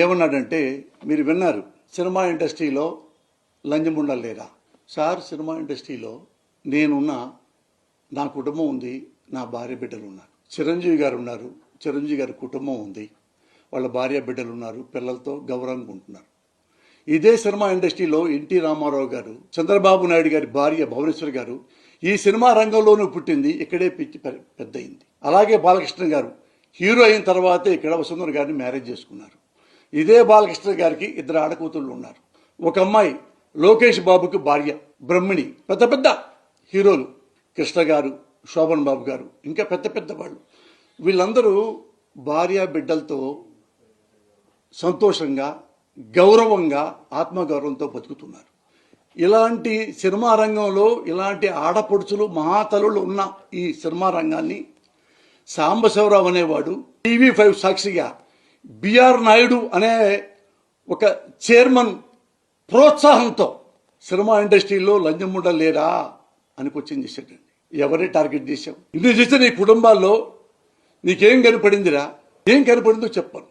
ఏమన్నాడంటే, మీరు విన్నారు, సినిమా ఇండస్ట్రీలో లంచం ఉండలేరా సార్? సినిమా ఇండస్ట్రీలో నేనున్నా, నా కుటుంబం ఉంది, నా భార్య బిడ్డలు ఉన్నారు. చిరంజీవి గారు ఉన్నారు, చిరంజీవి గారి కుటుంబం ఉంది, వాళ్ళ భార్య బిడ్డలు ఉన్నారు, పిల్లలతో గౌరవంగా ఉంటున్నారు. ఇదే సినిమా ఇండస్ట్రీలో ఎన్టీ రామారావు గారు, చంద్రబాబు నాయుడు గారి భార్య భువనేశ్వర్ గారు ఈ సినిమా రంగంలోనూ పుట్టింది, ఇక్కడే పెద్ద అయింది. అలాగే బాలకృష్ణ గారు హీరో అయిన తర్వాతే ఇక్కడ వసుంధర గారిని మ్యారేజ్ చేసుకున్నారు. ఇదే బాలకృష్ణ గారికి 2 ఆడకూతుళ్ళు ఉన్నారు. ఒక అమ్మాయి లోకేష్ బాబుకి భార్య బ్రహ్మిణి. పెద్ద పెద్ద హీరోలు కృష్ణ గారు, శోభన్ బాబు గారు, ఇంకా పెద్ద పెద్ద వాళ్ళు. వీళ్ళందరూ భార్య బిడ్డలతో సంతోషంగా, గౌరవంగా, ఆత్మగౌరవంతో బతుకుతున్నారు. ఇలాంటి సినిమా రంగంలో ఇలాంటి ఆడపడుచులు, మహాతలులు ఉన్న ఈ సినిమా రంగాన్ని సాంబశివరావు అనేవాడు TV5 సాక్షిగా బిఆర్ నాయుడు అనే ఒక చైర్మన్ ప్రోత్సాహంతో సినిమా ఇండస్ట్రీలో లంచం ఉండలేరా అని క్వశ్చన్ చేశాడండి. ఎవరిని టార్గెట్ చేశావు? ఇన్ని చేస్తే నీ కుటుంబాల్లో నీకేం కనపడిందిరా? ఏం కనపడిందో చెప్పాను.